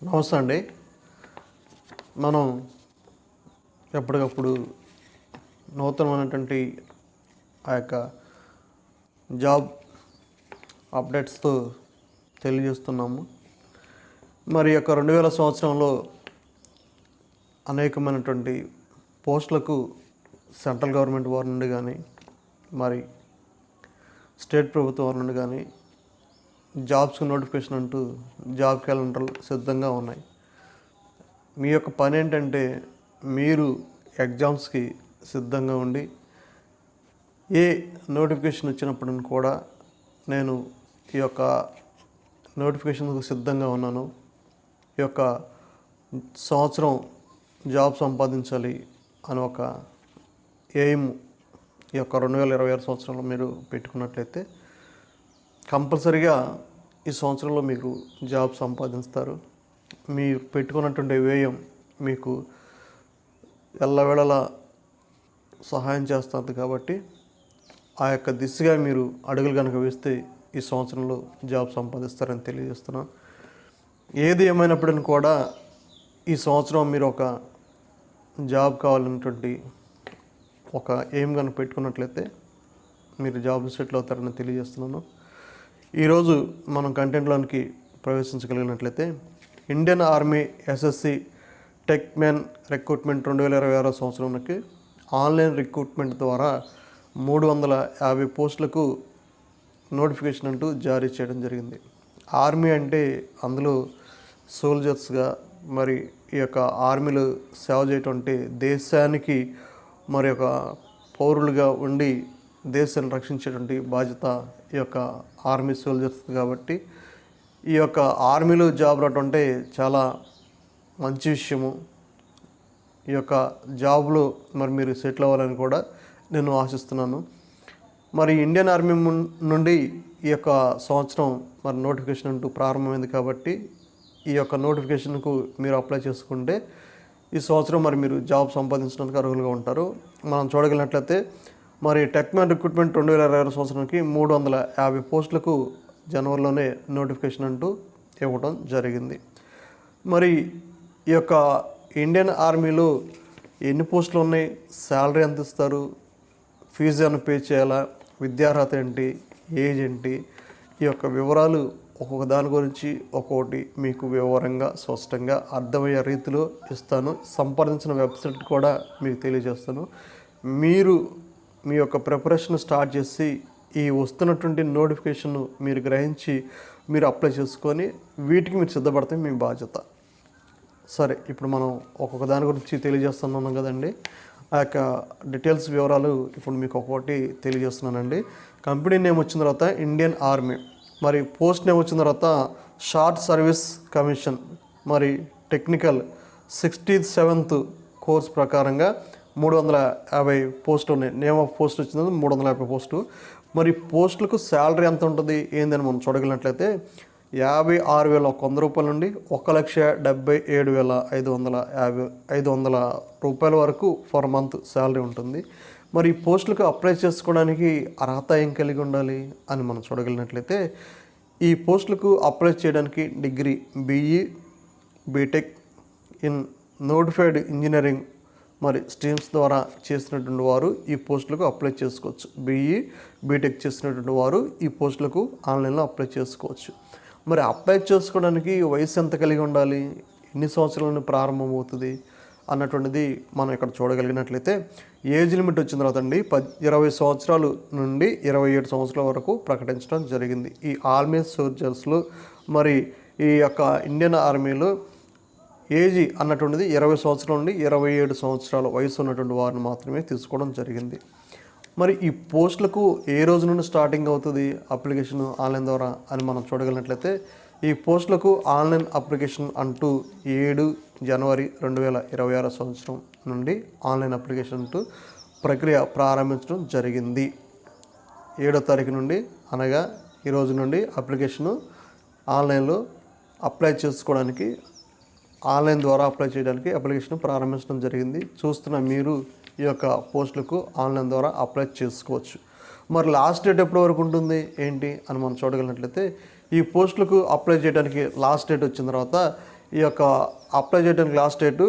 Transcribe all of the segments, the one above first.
నమస్తే అండి. మనం ఎప్పటికప్పుడు నూతనమైనటువంటి ఆ యొక్క జాబ్ అప్డేట్స్తో తెలియజేస్తున్నాము. మరి యొక్క 2000 సంవత్సరంలో అనేకమైనటువంటి పోస్టులకు సెంట్రల్ గవర్నమెంట్ వారి నుండి కానీ మరి స్టేట్ ప్రభుత్వం వారి నుండి కానీ జాబ్స్కి నోటిఫికేషన్ అంటూ జాబ్ క్యాలెండర్లు సిద్ధంగా ఉన్నాయి. మీ యొక్క పని ఏంటంటే మీరు ఎగ్జామ్స్కి సిద్ధంగా ఉండి ఏ నోటిఫికేషన్ వచ్చినప్పుడు కూడా నేను ఈ యొక్క నోటిఫికేషన్కు సిద్ధంగా ఉన్నాను, ఈ యొక్క సంవత్సరం జాబ్ సంపాదించాలి అని ఒక ఎయిమ్ ఈ యొక్క 2026 సంవత్సరంలో మీరు పెట్టుకున్నట్లయితే కంపల్సరీగా ఈ సంవత్సరంలో మీకు జాబ్ సంపాదిస్తారు. మీరు పెట్టుకున్నటువంటి వ్యయం మీకు ఎల్లవేళలా సహాయం చేస్తుంది. కాబట్టి ఆ యొక్క దిశగా మీరు అడుగులు కనుక వేస్తే ఈ సంవత్సరంలో జాబ్ సంపాదిస్తారని తెలియజేస్తున్నాను. ఏది ఏమైనప్పటికీ కూడా ఈ సంవత్సరం మీరు ఒక జాబ్ కావాలన్నటువంటి ఒక ఎయిమ్ కనుక పెట్టుకున్నట్లయితే మీరు జాబ్ సెటిల్ అవుతారని తెలియజేస్తున్నాను. ఈరోజు మనం కంటెంట్లోనికి ప్రవేశించగలిగినట్లయితే Indian army SSC tech man recruitment 2026 సంవత్సరానికి ఆన్లైన్ రిక్రూట్మెంట్ ద్వారా 350 పోస్టులకు నోటిఫికేషన్ అంటూ జారీ చేయడం జరిగింది. ఆర్మీ అంటే అందులో సోల్జర్స్గా మరి ఈ యొక్క ఆర్మీలో సేవ చేయటం అంటే దేశానికి మరి ఒక పౌరులుగా ఉండి దేశాన్ని రక్షించేటువంటి బాధ్యత ఈ యొక్క ఆర్మీ సోల్జర్స్. కాబట్టి ఈ యొక్క ఆర్మీలో జాబ్ రావటం అంటే చాలా మంచి విషయము. ఈ యొక్క జాబ్లో మరి మీరు సెటిల్ అవ్వాలని కూడా నేను ఆశిస్తున్నాను. మరి ఇండియన్ ఆర్మీ నుండి ఈ యొక్క సంవత్సరం మరి నోటిఫికేషన్ అంటూ ప్రారంభమైంది. కాబట్టి ఈ యొక్క నోటిఫికేషన్కు మీరు అప్లై చేసుకుంటే ఈ సంవత్సరం మరి మీరు జాబ్ సంపాదించడానికి అర్హులుగా ఉంటారు. మనం చూడగలిగినట్లయితే మరి టెక్ మ్యాన్ రిక్రూట్మెంట్ 2026 సంవత్సరానికి 350 పోస్టులకు జనవరిలోనే నోటిఫికేషన్ అంటూ ఇవ్వడం జరిగింది. మరి ఈ యొక్క ఇండియన్ ఆర్మీలో ఎన్ని పోస్టులు ఉన్నాయి, శాలరీ ఎంత ఇస్తారు, ఫీజు ఏమైనా పే చేయాలా, విద్యార్హత ఏంటి, ఏజ్ ఏంటి, ఈ యొక్క వివరాలు ఒక్కొక్క దాని గురించి ఒక్కొక్కటి మీకు వివరంగా స్పష్టంగా అర్థమయ్యే రీతిలో ఇస్తాను. సంప్రదించిన వెబ్సైట్ కూడా మీకు తెలియజేస్తాను. మీరు మీ యొక్క ప్రిపరేషన్ స్టార్ట్ చేసి ఈ వస్తున్నటువంటి నోటిఫికేషన్ మీరు గ్రహించి మీరు అప్లై చేసుకొని వీటికి మీరు సిద్ధపడితే మీ బాధ్యత. సరే, ఇప్పుడు మనం ఒక్కొక్క దాని గురించి తెలియజేస్తున్నాం కదండి. ఆ యొక్క డీటెయిల్స్ వివరాలు ఇప్పుడు మీకు ఒక్కొక్కటి తెలియజేస్తున్నానండి. కంపెనీ నేమ్ వచ్చిన తర్వాత ఇండియన్ ఆర్మీ, మరి పోస్ట్ నేమ్ వచ్చిన తర్వాత షార్ట్ సర్వీస్ కమిషన్, మరి టెక్నికల్ 67th కోర్స్ ప్రకారంగా 350 పోస్టులు ఉన్నాయి. నేమ్ ఆఫ్ పోస్ట్ వచ్చింది 350 పోస్టు. మరి పోస్టులకు శాలరీ ఎంత ఉంటుంది ఏందని మనం చూడగలిగినట్లయితే 56,100 రూపాయల నుండి 1,77,500 రూపాయల వరకు ఫర్ మంత్ శాలరీ ఉంటుంది. మరి ఈ పోస్టులకు అప్లై చేసుకోవడానికి అర్హత ఏం కలిగి ఉండాలి అని మనం చూడగలిగినట్లయితే ఈ పోస్టులకు అప్లై చేయడానికి degree BE BTech in notified engineering మరి స్ట్రీమ్స్ ద్వారా చేసినటువంటి వారు ఈ పోస్టులకు అప్లై చేసుకోవచ్చు. బీఈ బీటెక్ చేసినటువంటి వారు ఈ పోస్టులకు ఆన్లైన్లో అప్లై చేసుకోవచ్చు. మరి అప్లై చేసుకోవడానికి వయసు ఎంత కలిగి ఉండాలి, ఎన్ని సంవత్సరాలను ప్రారంభమవుతుంది అన్నటువంటిది మనం ఇక్కడ చూడగలిగినట్లయితే ఏజ్ లిమిట్ వచ్చిన తర్వాత అండి 20 సంవత్సరాలు నుండి 27 సంవత్సరాల వరకు ప్రకటించడం జరిగింది. ఈ ఆర్మీ సోల్జర్స్లో మరి ఈ యొక్క ఇండియన్ ఆర్మీలో ఏజ్ అన్నటువంటిది 20 సంవత్సరాల నుండి 27 సంవత్సరాల వయసు ఉన్నటువంటి వారిని మాత్రమే తీసుకోవడం జరిగింది. మరి ఈ పోస్టులకు ఏ రోజు నుండి స్టార్టింగ్ అవుతుంది అప్లికేషన్ ఆన్లైన్ ద్వారా అని మనం చూడగలిగినట్లయితే ఈ పోస్టులకు ఆన్లైన్ అప్లికేషన్ అంటూ 7 జనవరి 2026 సంవత్సరం నుండి ఆన్లైన్ అప్లికేషన్ అంటూ ప్రక్రియ ప్రారంభించడం జరిగింది. 7వ తారీఖు నుండి అనగా ఈ రోజు నుండి అప్లికేషను ఆన్లైన్లో అప్లై చేసుకోవడానికి ఆన్లైన్ ద్వారా అప్లై చేయడానికి అప్లికేషన్ ప్రారంభించడం జరిగింది. చూస్తున్న మీరు ఈ యొక్క పోస్టులకు ఆన్లైన్ ద్వారా అప్లై చేసుకోవచ్చు. మరి లాస్ట్ డేట్ ఎప్పటి వరకు ఉంటుంది ఏంటి అని మనం చూడగలిగినట్లయితే ఈ పోస్టులకు అప్లై చేయడానికి లాస్ట్ డేట్ వచ్చిన తర్వాత ఈ యొక్క అప్లై చేయడానికి లాస్ట్ డేటు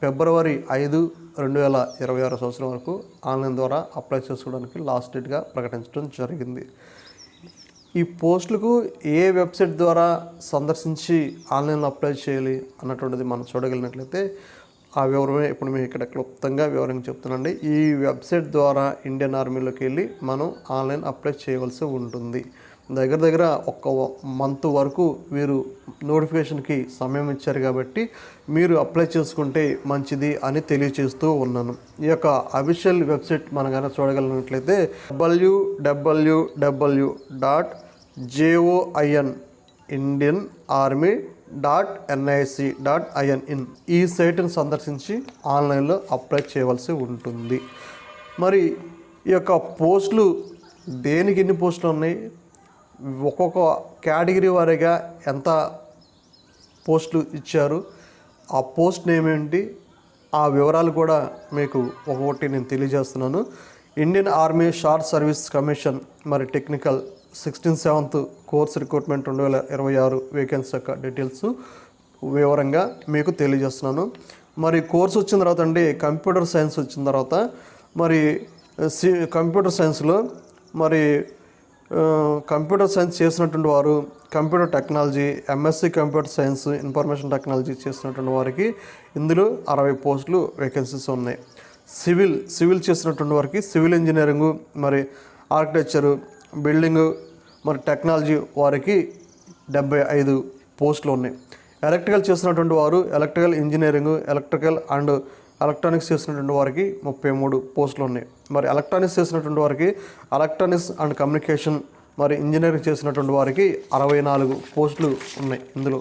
ఫిబ్రవరి 5, 2026 సంవత్సరం వరకు ఆన్లైన్ ద్వారా అప్లై చేసుకోవడానికి లాస్ట్ డేట్గా ప్రకటించడం జరిగింది. ఈ పోస్టులకు ఏ వెబ్సైట్ ద్వారా సందర్శించి ఆన్లైన్లో అప్లై చేయాలి అన్నటువంటిది మనం చూడగలిగినట్లయితే ఆ వివరమే ఇప్పుడు మేము ఇక్కడ క్లుప్తంగా వివరంగా చెప్తున్నాండి. ఈ వెబ్సైట్ ద్వారా ఇండియన్ ఆర్మీలోకి వెళ్ళి మనం ఆన్లైన్ అప్లై చేయవలసి ఉంటుంది. దగ్గర ఒక మంత్ వరకు వీరు నోటిఫికేషన్కి సమయం ఇచ్చారు కాబట్టి మీరు అప్లై చేసుకుంటే మంచిది అని తెలియచేస్తూ ఉన్నాను. ఈ యొక్క అఫీషియల్ వెబ్సైట్ మనం కనుక చూడగలిగినట్లయితే www.joinIndianarmy.nic.in ఈ సైట్ను సందర్శించి ఆన్లైన్లో అప్లై చేయవలసి ఉంటుంది. మరి ఈ యొక్క పోస్టులు దేనికి ఎన్ని పోస్టులు ఉన్నాయి, ఒక్కొక్క కేటగిరీ వారీగా ఎంత పోస్టులు ఇచ్చారు, ఆ పోస్ట్ నేమ్ ఏంటి, ఆ వివరాలు కూడా మీకు ఒక్కొక్కటి నేను తెలియజేస్తున్నాను. Indian army short service commission మరి technical 16th course recruitment 2026 vacancy యొక్క డీటెయిల్స్ వివరంగా మీకు తెలియజేస్తున్నాను. మరి కోర్స్ వచ్చిన తర్వాత అండి కంప్యూటర్ సైన్స్ వచ్చిన తర్వాత మరి కంప్యూటర్ సైన్స్లో మరి కంప్యూటర్ సైన్స్ చేసినటువంటి వారు computer technology, MSc computer science, information technology చేసినటువంటి వారికి ఇందులో 60 పోస్టులు వేకెన్సీస్ ఉన్నాయి. సివిల్ చేసినటువంటి వారికి సివిల్ ఇంజనీరింగు, మరి ఆర్కిటెక్చరు, బిల్డింగు, మరి టెక్నాలజీ వారికి 75 పోస్టులు ఉన్నాయి. ఎలక్ట్రికల్ చేసినటువంటి వారు electrical engineering, electrical and electronics చేసినటువంటి వారికి 33 పోస్టులు ఉన్నాయి. మరి ఎలక్ట్రానిక్స్ చేసినటువంటి వారికి ఎలక్ట్రానిక్స్ అండ్ కమ్యూనికేషన్, మరి ఇంజనీరింగ్ చేసినటువంటి వారికి 64 పోస్టులు ఉన్నాయి ఇందులో.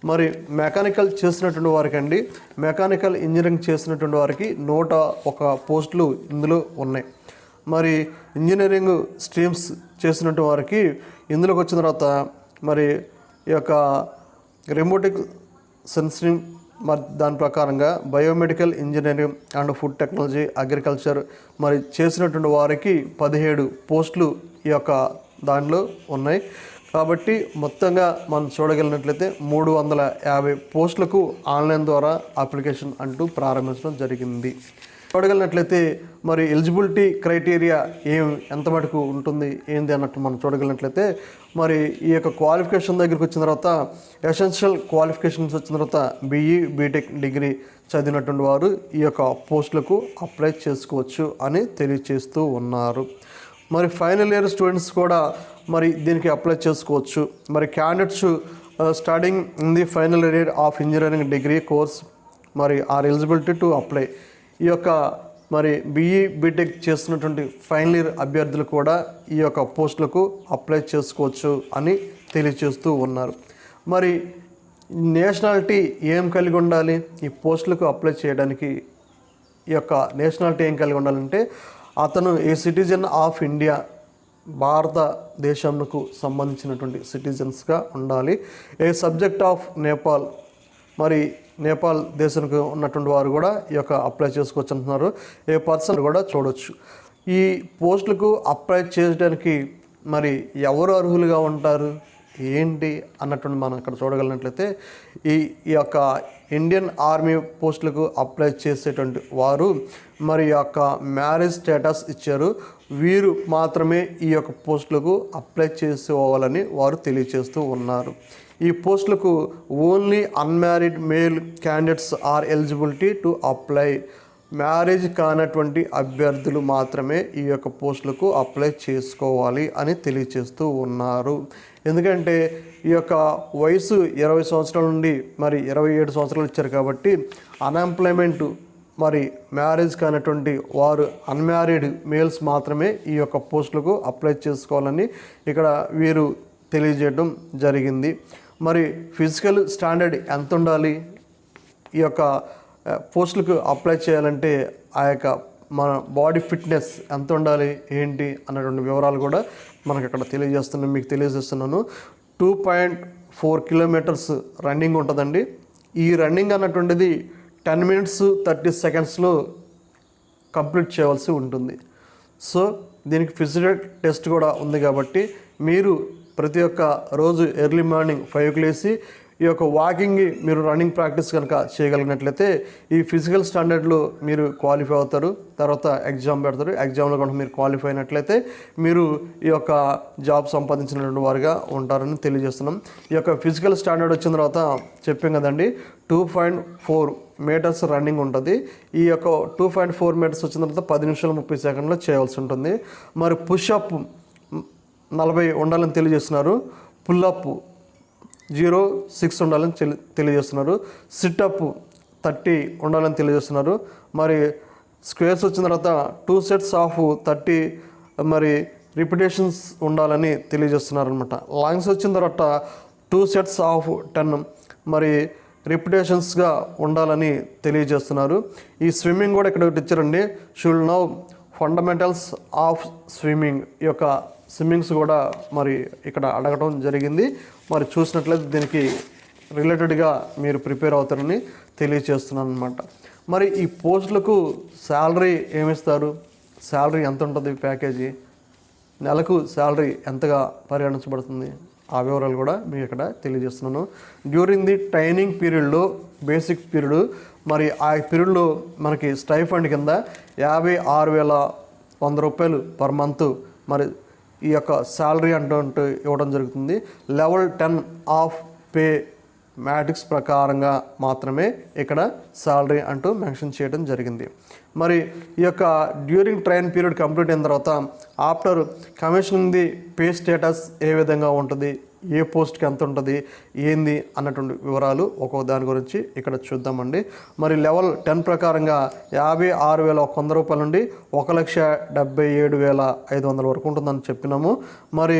మరి మెకానికల్ చేసినటువంటి వారికి అండి మెకానికల్ ఇంజనీరింగ్ చేసినటువంటి వారికి 101 పోస్టులు ఇందులో ఉన్నాయి. మరి ఇంజనీరింగ్ స్ట్రీమ్స్ చేసినటువంటి వారికి ఇందులోకి వచ్చిన తర్వాత మరి ఈ యొక్క రెమోటిక్ సెన్సింగ్ మరి దాని ప్రకారంగా biomedical engineering and food technology, agriculture మరి చేసినటువంటి వారికి 17 పోస్టులు ఈ యొక్క దానిలో ఉన్నాయి. కాబట్టి మొత్తంగా మనం చూడగలిగినట్లయితే 350 పోస్టులకు ఆన్లైన్ ద్వారా అప్లికేషన్ అంటూ ప్రారంభించడం జరిగింది. చూడగలిగినట్లయితే మరి ఎలిజిబిలిటీ క్రైటీరియా ఎంత మటుకు ఉంటుంది ఏంది అన్నట్టు మనం చూడగలిగినట్లయితే మరి ఈ యొక్క క్వాలిఫికేషన్ దగ్గరికి వచ్చిన తర్వాత ఎసెన్షియల్ క్వాలిఫికేషన్స్ వచ్చిన తర్వాత BE, BTech డిగ్రీ చదివినటువంటి వారు ఈ యొక్క పోస్టులకు అప్లై చేసుకోవచ్చు అని తెలియచేస్తూ ఉన్నారు. మరి ఫైనల్ ఇయర్ స్టూడెంట్స్ కూడా మరి దీనికి అప్లై చేసుకోవచ్చు. మరి candidates studying in the final year of engineering degree course మరి ఆర్ ఎలిజిబిలిటీ టు అప్లై. ఈ యొక్క మరి BE, BTech చేస్తున్నటువంటి ఫైనల్ ఇయర్ అభ్యర్థులు కూడా ఈ యొక్క పోస్టులకు అప్లై చేసుకోవచ్చు అని తెలియచేస్తూ ఉన్నారు. మరి నేషనాలిటీ ఏం కలిగి ఉండాలి ఈ పోస్టులకు అప్లై చేయడానికి? ఈ యొక్క నేషనాలిటీ ఏం కలిగి ఉండాలంటే అతను ఏ సిటిజన్ ఆఫ్ ఇండియా, భారతదేశంకు సంబంధించినటువంటి సిటిజన్స్గా ఉండాలి. ఏ సబ్జెక్ట్ ఆఫ్ నేపాల్, మరి నేపాల్ దేశానికి ఉన్నటువంటి వారు కూడా ఈ యొక్క అప్లై చేసుకోవచ్చు అంటున్నారు. ఏ పర్సన్ కూడా చూడవచ్చు. ఈ పోస్టులకు అప్లై చేయడానికి మరి ఎవరు అర్హులుగా ఉంటారు ఏంటి అన్నటువంటి మనం ఇక్కడ చూడగలిగినట్లయితే ఈ యొక్క ఇండియన్ ఆర్మీ పోస్టులకు అప్లై చేసేటువంటి వారు మరి యొక్క మ్యారేజ్ స్టేటస్ ఇచ్చారు. వీరు మాత్రమే ఈ యొక్క పోస్టులకు అప్లై చేసుకోవాలని వారు తెలియచేస్తూ ఉన్నారు. ఈ పోస్టులకు only unmarried male candidates are eligibility to apply. Marriage కానటువంటి అభ్యర్థులు మాత్రమే ఈ యొక్క పోస్టులకు అప్లై చేసుకోవాలి అని తెలియచేస్తూ ఉన్నారు. ఎందుకంటే ఈ యొక్క వయసు 20 సంవత్సరాల నుండి మరి 27 సంవత్సరాలు ఇచ్చారు కాబట్టి అన్ఎంప్లాయ్మెంట్ మరి మ్యారేజ్ కానటువంటి వారు అన్మ్యారీడ్ మేల్స్ మాత్రమే ఈ యొక్క పోస్టులకు అప్లై చేసుకోవాలని ఇక్కడ వీరు తెలియజేయడం జరిగింది. మరి ఫిజికల్ స్టాండర్డ్ ఎంత ఉండాలి, ఈ యొక్క పోస్టులకు అప్లై చేయాలంటే ఆ యొక్క మన బాడీ ఫిట్నెస్ ఎంత ఉండాలి ఏంటి అన్నటువంటి వివరాలు కూడా మనకు ఇక్కడ మీకు తెలియజేస్తున్నాను. 2.4 కిలోమీటర్స్ రన్నింగ్ ఉంటుందండి. ఈ రన్నింగ్ అన్నటువంటిది 10 minutes 30 secondsలో కంప్లీట్ చేయవలసి ఉంటుంది. సో దీనికి ఫిజికల్ టెస్ట్ కూడా ఉంది కాబట్టి మీరు ప్రతి ఒక్క రోజు ఎర్లీ మార్నింగ్ 5కి లేచి ఈ యొక్క వాకింగ్ మీరు రన్నింగ్ ప్రాక్టీస్ కనుక చేయగలిగినట్లయితే ఈ ఫిజికల్ స్టాండర్డ్లో మీరు క్వాలిఫై అవుతారు. తర్వాత ఎగ్జామ్ పెడతారు. ఎగ్జామ్లో కనుక మీరు క్వాలిఫై అయినట్లయితే మీరు ఈ యొక్క జాబ్ సంపాదించినటువంటి వారుగా ఉంటారని తెలియజేస్తున్నాం. ఈ యొక్క ఫిజికల్ స్టాండర్డ్ వచ్చిన తర్వాత చెప్పాం కదండి, 2.4 మీటర్స్ రన్నింగ్ ఉంటుంది. ఈ యొక్క 2.4 మీటర్స్ వచ్చిన తర్వాత 10 నిమిషాలు 30 సెకండ్లో చేయవలసి ఉంటుంది. మరి పుషప్ 40 ఉండాలని తెలియజేస్తున్నారు. పుల్అప్ 0.6 ఉండాలని తెలియజేస్తున్నారు. సిట్అప్ 30 ఉండాలని తెలియజేస్తున్నారు. మరి స్క్వేర్స్ వచ్చిన తర్వాత 2 సెట్స్ ఆఫ్ 30 మరి రిపిటేషన్స్ ఉండాలని తెలియజేస్తున్నారు అనమాట. లాంగ్స్ వచ్చిన తర్వాత 2 సెట్స్ ఆఫ్ 10 మరి రిపిటేషన్స్గా ఉండాలని తెలియజేస్తున్నారు. ఈ స్విమ్మింగ్ కూడా ఇక్కడ ఇచ్చారండి. Should now fundamentals of swimming. ఈ యొక్క స్విమ్మింగ్స్ కూడా మరి ఇక్కడ అడగటం జరిగింది. మరి చూసినట్లయితే దీనికి రిలేటెడ్గా మీరు ప్రిపేర్ అవుతారని తెలియజేస్తున్నాను అనమాట. మరి ఈ పోస్టులకు శాలరీ ఏమిస్తారు, శాలరీ ఎంత ఉంటుంది, ప్యాకేజీ నెలకు శాలరీ ఎంతగా పరిగణించబడుతుంది, ఆ వివరాలు కూడా మీకు ఇక్కడ తెలియజేస్తున్నాను. డ్యూరింగ్ ది ట్రైనింగ్ పీరియడ్లో బేసిక్ పీరియడ్ మరి ఆ పీరియడ్లో మనకి స్టైఫండ్ కింద 56,100 రూపాయలు పర్ మంత్ మరి ఈ యొక్క శాలరీ అంటూ ఇవ్వడం జరుగుతుంది. లెవెల్ 10 ఆఫ్ పే మ్యాట్రిక్స్ ప్రకారంగా మాత్రమే ఇక్కడ శాలరీ అంటూ మెన్షన్ చేయడం జరిగింది. మరి ఈ యొక్క డ్యూరింగ్ ట్రైన్ పీరియడ్ కంప్లీట్ అయిన తర్వాత after commissioning the pay status ఏ విధంగా ఉంటుంది, ఏ పోస్ట్కి ఎంత ఉంటుంది, ఏంది అన్నటువంటి వివరాలు ఒక్కొక్క దాని గురించి ఇక్కడ చూద్దామండి. మరి లెవెల్ 10 ప్రకారంగా 56,100 రూపాయల నుండి 1,77,500 వరకు ఉంటుందని చెప్పినాము. మరి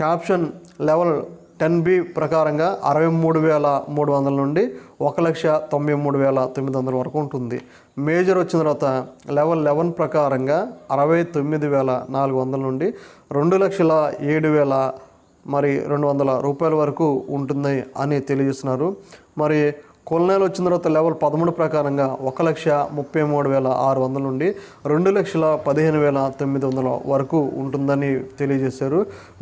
క్యాప్షన్ లెవెల్ 10B ప్రకారంగా 63,300 నుండి 1,93,900 వరకు ఉంటుంది. మేజర్ వచ్చిన తర్వాత లెవెల్ 11 ప్రకారంగా 69,400 నుండి 2,07,200 మరి 200 రూపాయల వరకు ఉంటుంది అని తెలియజేస్తున్నారు. మరి కొలనేలు వచ్చిన తర్వాత లెవెల్ 13 ప్రకారంగా 1,33,600 నుండి 2,15,900 వరకు ఉంటుందని తెలియజేశారు.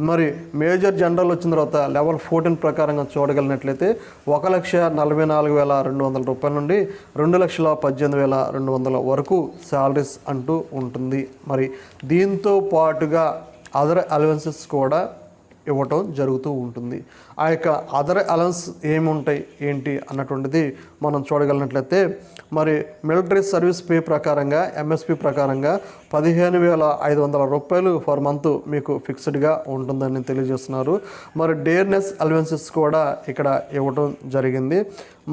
మరి మేజర్ జనరల్ వచ్చిన తర్వాత లెవెల్ 14 ప్రకారంగా చూడగలిగినట్లయితే 1,44,200 రూపాయల నుండి 2,18,200 వరకు శాలరీస్ అంటూ ఉంటుంది. మరి దీంతో పాటుగా అదర్ అలవెన్సెస్ కూడా ఇవ్వటం జరుగుతూ ఉంటుంది. ఆ యొక్క అదర్ అలవెన్స్ ఏముంటాయి ఏంటి అన్నటువంటిది మనం చూడగలిగినట్లయితే మరి మిలిటరీ సర్వీస్ పే ప్రకారంగా ఎంఎస్పి ప్రకారంగా 15,500 రూపాయలు పర్ మంత్ మీకు ఫిక్స్డ్గా ఉంటుందని తెలియజేస్తున్నారు. మరి డేర్నెస్ అలవెన్సెస్ కూడా ఇక్కడ ఇవ్వటం జరిగింది.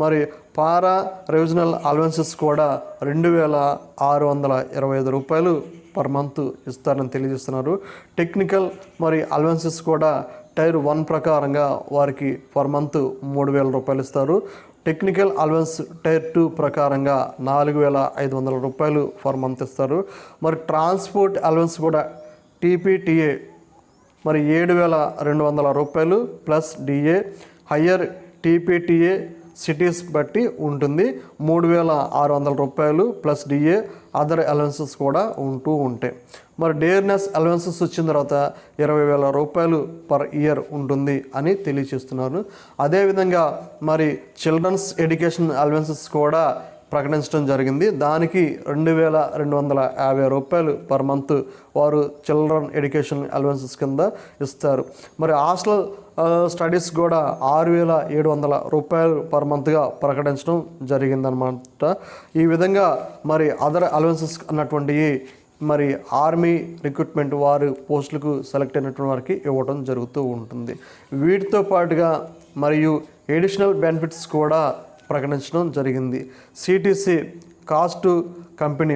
మరి పారా రీజనల్ అలవెన్సెస్ కూడా 2,625 రూపాయలు పర్ మంత్ ఇస్తారని తెలియజేస్తున్నారు. టెక్నికల్ మరి అలవెన్సెస్ కూడా టైర్ 1 ప్రకారంగా వారికి పర్ మంత్ 3,000 రూపాయలు ఇస్తారు. టెక్నికల్ అలవెన్స్ టైర్ 2 ప్రకారంగా 4,500 రూపాయలు పర్ మంత్ ఇస్తారు. మరి ట్రాన్స్పోర్ట్ అలవెన్స్ కూడా టీపీటీఏ మరి 7,200 రూపాయలు ప్లస్ డిఏ. హయ్యర్ టీపీటీఏ సిటీస్ బట్టి ఉంటుంది 3,600 రూపాయలు ప్లస్ డిఏ. అదర్ అలవెన్సెస్ కూడా ఉంటూ ఉంటాయి. మరి డేర్నెస్ అలవెన్సెస్ వచ్చిన తర్వాత 20,000 రూపాయలు పర్ ఇయర్ ఉంటుంది అని తెలియజేస్తున్నారు. అదేవిధంగా మరి చిల్డ్రన్స్ ఎడ్యుకేషన్ అలవెన్సెస్ కూడా ప్రకటించడం జరిగింది. దానికి 2,250 రూపాయలు పర్ మంత్ వారు చిల్డ్రన్ ఎడ్యుకేషన్ అలవెన్సెస్ కింద ఇస్తారు. మరి హాస్టల్ స్టడీస్ కూడా 6,700 రూపాయలు పర్ మంత్గా ప్రకటించడం జరిగిందనమాట. ఈ విధంగా మరి అదర్ అలవెన్సెస్ అన్నటువంటివి మరి ఆర్మీ రిక్రూట్మెంట్ వారు పోస్టులకు సెలెక్ట్ అయినటువంటి వారికి ఇవ్వడం జరుగుతూ ఉంటుంది. వీటితో పాటుగా మరియు ఎడిషనల్ బెనిఫిట్స్ కూడా ప్రకటించడం జరిగింది. సిటీసీ కాస్ట్ కంపెనీ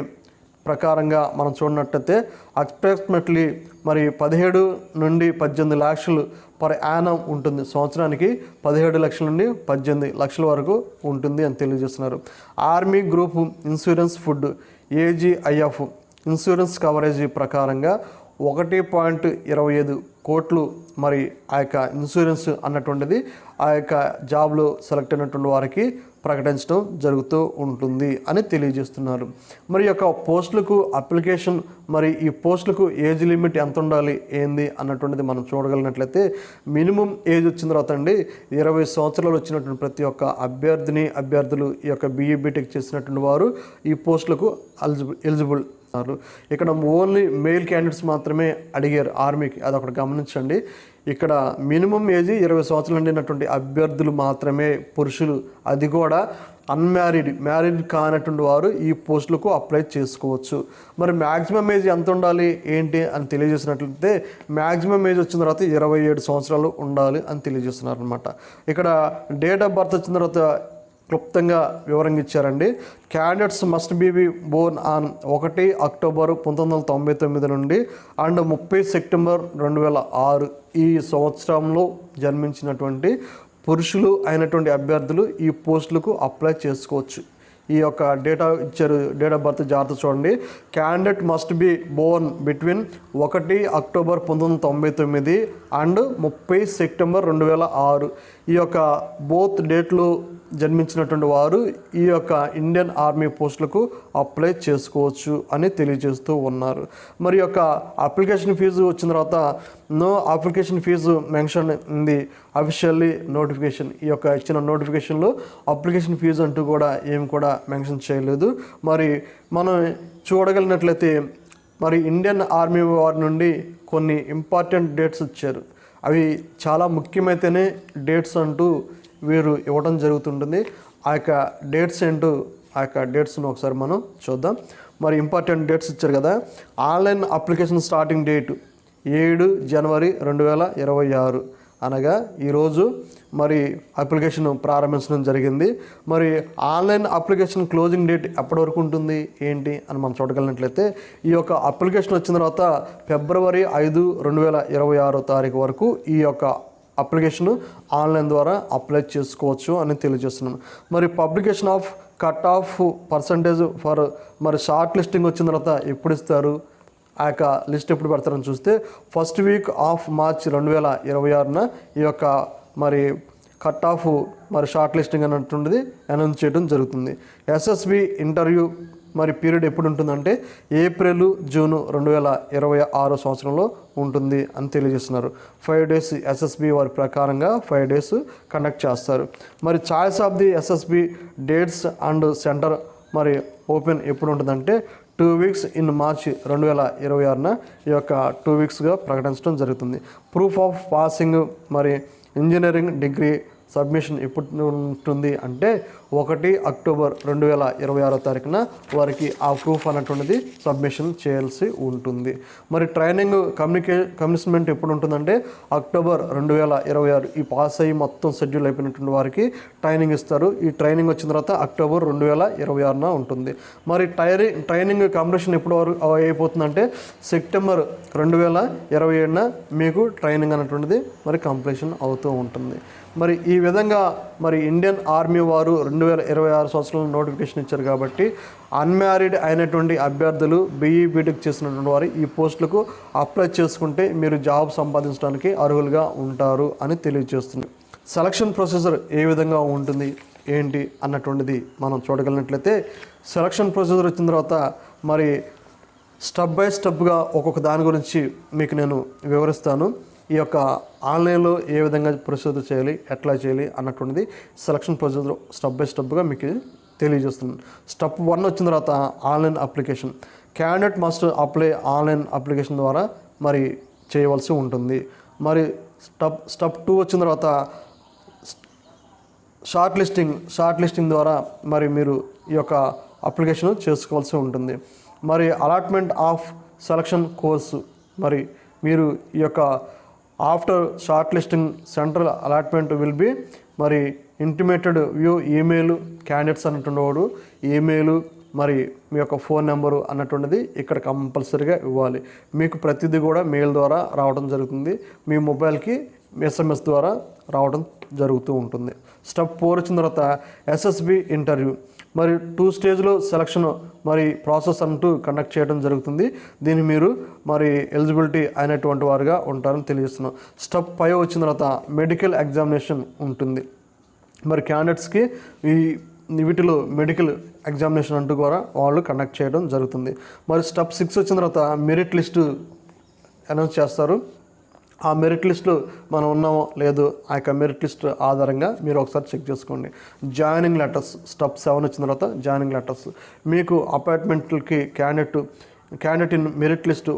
ప్రకారంగా మనం చూడనట్టయితే అప్రాక్సిమేట్లీ మరి 17 నుండి 18 లక్షలు పర్ యానం ఉంటుంది. సంవత్సరానికి 17 లక్షల నుండి 18 లక్షల వరకు ఉంటుంది అని తెలియజేస్తున్నారు. Army group insurance fund AGIF insurance coverage ప్రకారంగా 1.25 కోట్లు మరి ఆ యొక్క ఇన్సూరెన్స్ అన్నటువంటిది ఆ యొక్క జాబ్లో సెలెక్ట్ అయినటువంటి వారికి ప్రకటించడం జరుగుతూ ఉంటుంది అని తెలియజేస్తున్నారు. మరి యొక్క పోస్టులకు అప్లికేషన్, మరి ఈ పోస్టులకు ఏజ్ లిమిట్ ఎంత ఉండాలి ఏంది అన్నటువంటిది మనం చూడగలిగినట్లయితే మినిమం ఏజ్ వచ్చిన తర్వాత అండి 20 సంవత్సరాలు వచ్చినటువంటి ప్రతి ఒక్క అభ్యర్థులు ఈ యొక్క BE BTech చేసినటువంటి వారు ఈ పోస్టులకు ఎలిజిబుల్. ఇక్కడ ఓన్లీ మెయిల్ క్యాండిడేట్స్ మాత్రమే అడిగారు ఆర్మీకి, అది ఒకటి గమనించండి. ఇక్కడ మినిమం ఏజ్ 20 సంవత్సరాలు నిండినటువంటి అభ్యర్థులు మాత్రమే పురుషులు, అది కూడా మ్యారీడ్ కానటువంటి వారు ఈ పోస్టులకు అప్లై చేసుకోవచ్చు. మరి మ్యాక్సిమం ఏజ్ ఎంత ఉండాలి ఏంటి అని తెలియజేసినట్లయితే మ్యాక్సిమం ఏజ్ వచ్చిన తర్వాత 27 సంవత్సరాలు ఉండాలి అని తెలియజేస్తున్నారు అనమాట. ఇక్కడ డేట్ ఆఫ్ బర్త్ వచ్చిన తర్వాత క్లుప్తంగా వివరంగా ఇచ్చారండి. Candidates must be born on 1 October 1999 నుండి అండ్ 30 సెప్టెంబర్ 2006 ఈ సంవత్సరంలో జన్మించినటువంటి పురుషులు అయినటువంటి అభ్యర్థులు ఈ పోస్టులకు అప్లై చేసుకోవచ్చు. ఈ యొక్క డేట్ ఆఫ్ బర్త్ జాగ్రత్త చూడండి. Candidate must be born between 1 October 1999 and 30 September 2006 ఈ యొక్క బోత్ డేట్లు జన్మించినటువంటి వారు ఈ యొక్క ఇండియన్ ఆర్మీ పోస్టులకు అప్లై చేసుకోవచ్చు అని తెలియజేస్తూ ఉన్నారు. మరి యొక్క అప్లికేషన్ ఫీజు వచ్చిన తర్వాత no application fee mention in the officially notification. ఈ యొక్క ఇచ్చిన నోటిఫికేషన్లో అప్లికేషన్ ఫీజు అంటూ కూడా ఏం కూడా మెన్షన్ చేయలేదు. మరి మనం చూడగలిగినట్లయితే మరి ఇండియన్ ఆర్మీ వారి నుండి కొన్ని ఇంపార్టెంట్ డేట్స్ ఇచ్చారు. అవి చాలా ముఖ్యమైతేనే డేట్స్ అంటూ వీరు ఇవ్వడం జరుగుతుంటుంది. ఆ యొక్క డేట్స్ ఏంటో ఆ యొక్క డేట్స్ను ఒకసారి మనం చూద్దాం. మరి ఇంపార్టెంట్ డేట్స్ ఇచ్చారు కదా. ఆన్లైన్ అప్లికేషన్ స్టార్టింగ్ డేట్ 7 జనవరి 2026 అనగా ఈరోజు మరి అప్లికేషన్ ప్రారంభించడం జరిగింది. మరి ఆన్లైన్ అప్లికేషన్ క్లోజింగ్ డేట్ ఎప్పటి వరకు ఉంటుంది ఏంటి అని మనం చూడగలిగినట్లయితే ఈ యొక్క అప్లికేషన్ వచ్చిన తర్వాత ఫిబ్రవరి 5, 2026 వరకు ఈ యొక్క అప్లికేషన్ ఆన్లైన్ ద్వారా అప్లై చేసుకోవచ్చు అని తెలియజేస్తున్నాను. మరి publication of cut off percentage for మరి షార్ట్ లిస్టింగ్ వచ్చిన తర్వాత ఎప్పుడు ఇస్తారు, ఆ యొక్క లిస్ట్ ఎప్పుడు పెడతారని చూస్తే ఫస్ట్ వీక్ ఆఫ్ మార్చ్ 2026న ఈ యొక్క మరి కట్ ఆఫ్ మరి షార్ట్ లిస్టింగ్ అన్నటువంటిది అనౌన్స్ చేయడం జరుగుతుంది. SSB ఇంటర్వ్యూ మరి పీరియడ్ ఎప్పుడు ఉంటుందంటే ఏప్రిల్, జూన్ 2026 సంవత్సరంలో ఉంటుంది అని తెలియజేస్తున్నారు. 5 days SSB వారి ప్రకారంగా 5 days కండక్ట్ చేస్తారు. మరి choice of the SSB dates and centre మరి ఓపెన్ ఎప్పుడు ఉంటుందంటే 2 weeks ఇన్ మార్చ్ 2026న ఈ యొక్క 2 weeksగా ప్రకటించడం జరుగుతుంది. ప్రూఫ్ ఆఫ్ పాసింగ్ మరి ఇంజనీరింగ్ డిగ్రీ సబ్మిషన్ ఎప్పుడు ఉంటుంది అంటే 1 అక్టోబర్ 2026 వారికి ఆ ప్రూఫ్ అన్నటువంటిది సబ్మిషన్ చేయాల్సి ఉంటుంది. మరి ట్రైనింగ్ కమిట్మెంట్ ఎప్పుడు ఉంటుందంటే అక్టోబర్ 2026 ఈ పాస్ అయ్యి మొత్తం షెడ్యూల్ అయిపోయినటువంటి వారికి ట్రైనింగ్ ఇస్తారు. ఈ ట్రైనింగ్ వచ్చిన తర్వాత అక్టోబర్ 2026 ఉంటుంది. మరి ట్రైనింగ్ కంప్లీషన్ ఎప్పుడు అయిపోతుందంటే సెప్టెంబర్ 2027 మీకు ట్రైనింగ్ అన్నటువంటిది మరి కంప్లీషన్ అవుతూ ఉంటుంది. మరి ఈ విధంగా మరి ఇండియన్ ఆర్మీ వారు 2026 సంవత్సరంలో నోటిఫికేషన్ ఇచ్చారు కాబట్టి అన్మ్యారీడ్ అయినటువంటి అభ్యర్థులు BE BTech చేసినటువంటి వారు ఈ పోస్టులకు అప్లై చేసుకుంటే మీరు జాబ్ సంపాదించడానికి అర్హులుగా ఉంటారు అని తెలియజేస్తుంది. సెలక్షన్ ప్రొసీజర్ ఏ విధంగా ఉంటుంది ఏంటి అన్నటువంటిది మనం చూడగలిగినట్లయితే సెలక్షన్ ప్రొసీజర్ వచ్చిన తర్వాత మరి స్టెప్ బై స్టెప్గా ఒక్కొక్క దాని గురించి మీకు నేను వివరిస్తాను. ఈ యొక్క ఆన్లైన్లో ఏ విధంగా ప్రొసీజర్ చేయాలి, ఎట్లా చేయాలి అన్నటువంటిది సెలక్షన్ ప్రొసీజర్ స్టెప్ బై స్టెప్గా మీకు తెలియజేస్తున్నాను. స్టెప్ 1 వచ్చిన తర్వాత online application. Candidate must apply online application ద్వారా మరి చేయవలసి ఉంటుంది. మరి స్టెప్ 2 వచ్చిన తర్వాత షార్ట్ లిస్టింగ్ ద్వారా మరి మీరు ఈ యొక్క అప్లికేషన్ చేసుకోవాల్సి ఉంటుంది. మరి అలాట్మెంట్ ఆఫ్ సెలక్షన్ కోర్సు మరి మీరు ఈ యొక్క after short listing central allotment will be మరి ఇంటిమేటెడ్ వ్యూ ఈమెయిల్ క్యాండిడేట్స్ అన్నటువంటి ఈమెయిల్ మరి మీ యొక్క ఫోన్ నెంబరు అన్నటువంటిది ఇక్కడ కంపల్సరీగా ఇవ్వాలి. మీకు ప్రతిదీ కూడా మెయిల్ ద్వారా రావడం జరుగుతుంది. మీ మొబైల్కి SMS ద్వారా రావడం జరుగుతూ ఉంటుంది. స్టెప్ 4 వచ్చిన తర్వాత SSB ఇంటర్వ్యూ. మరి 2 స్టేజ్లో సెలక్షన్ మరి ప్రాసెస్ అంటూ కండక్ట్ చేయడం జరుగుతుంది. దీన్ని మీరు మరి ఎలిజిబిలిటీ అయినటువంటి వారుగా ఉంటారని తెలియజేస్తున్నాం. స్టెప్ 5 వచ్చిన తర్వాత మెడికల్ ఎగ్జామినేషన్ ఉంటుంది. మరి క్యాండిడేట్స్కి ఈ వీటిలో మెడికల్ ఎగ్జామినేషన్ అంటూ కూడా వాళ్ళు కండక్ట్ చేయడం జరుగుతుంది. మరి స్టెప్ 6 వచ్చిన తర్వాత మెరిట్ లిస్టు అనౌన్స్ చేస్తారు. ఆ మెరిట్ లిస్టులో మనం ఉన్నామో లేదో ఆ యొక్క మెరిట్ లిస్ట్ ఆధారంగా మీరు ఒకసారి చెక్ చేసుకోండి. జాయినింగ్ లెటర్స్ స్టెప్ 7 వచ్చిన తర్వాత జాయినింగ్ లెటర్స్ మీకు అపాయింట్మెంట్లకి candidate in merit list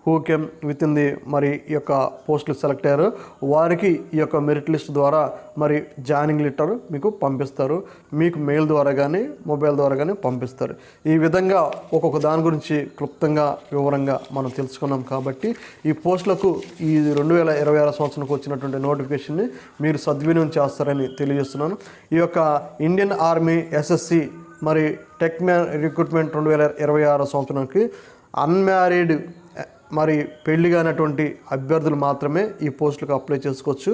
who came with in the మరి ఈ యొక్క పోస్టులు సెలెక్ట్ అయ్యారు వారికి ఈ యొక్క మెరిట్ లిస్ట్ ద్వారా మరి జాయినింగ్ లెటర్ మీకు పంపిస్తారు. మీకు మెయిల్ ద్వారా కానీ మొబైల్ ద్వారా కానీ పంపిస్తారు. ఈ విధంగా ఒక్కొక్క దాని గురించి క్లుప్తంగా వివరంగా మనం తెలుసుకున్నాం. కాబట్టి ఈ పోస్టులకు ఈ 2026 సంవత్సరానికి వచ్చినటువంటి నోటిఫికేషన్ని మీరు సద్వినియోగం చేస్తారని తెలియజేస్తున్నాను. ఈ యొక్క ఇండియన్ ఆర్మీ ఎస్ఎస్సి మరి టెక్ మ్యాన్ రిక్రూట్మెంట్ 2026 సంవత్సరానికి అన్మ్యారీడ్ మరి పెళ్లి కానటువంటి అభ్యర్థులు మాత్రమే ఈ పోస్టులకు అప్లై చేసుకోవచ్చు.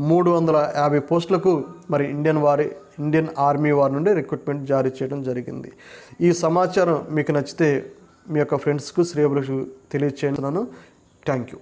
350 పోస్టులకు మరి ఇండియన్ ఆర్మీ వారి నుండి రిక్రూట్మెంట్ జారీ చేయడం జరిగింది. ఈ సమాచారం మీకు నచ్చితే మీ యొక్క ఫ్రెండ్స్కు శ్రేయభిలాషులకు తెలియజేస్తున్నాను. Thank you.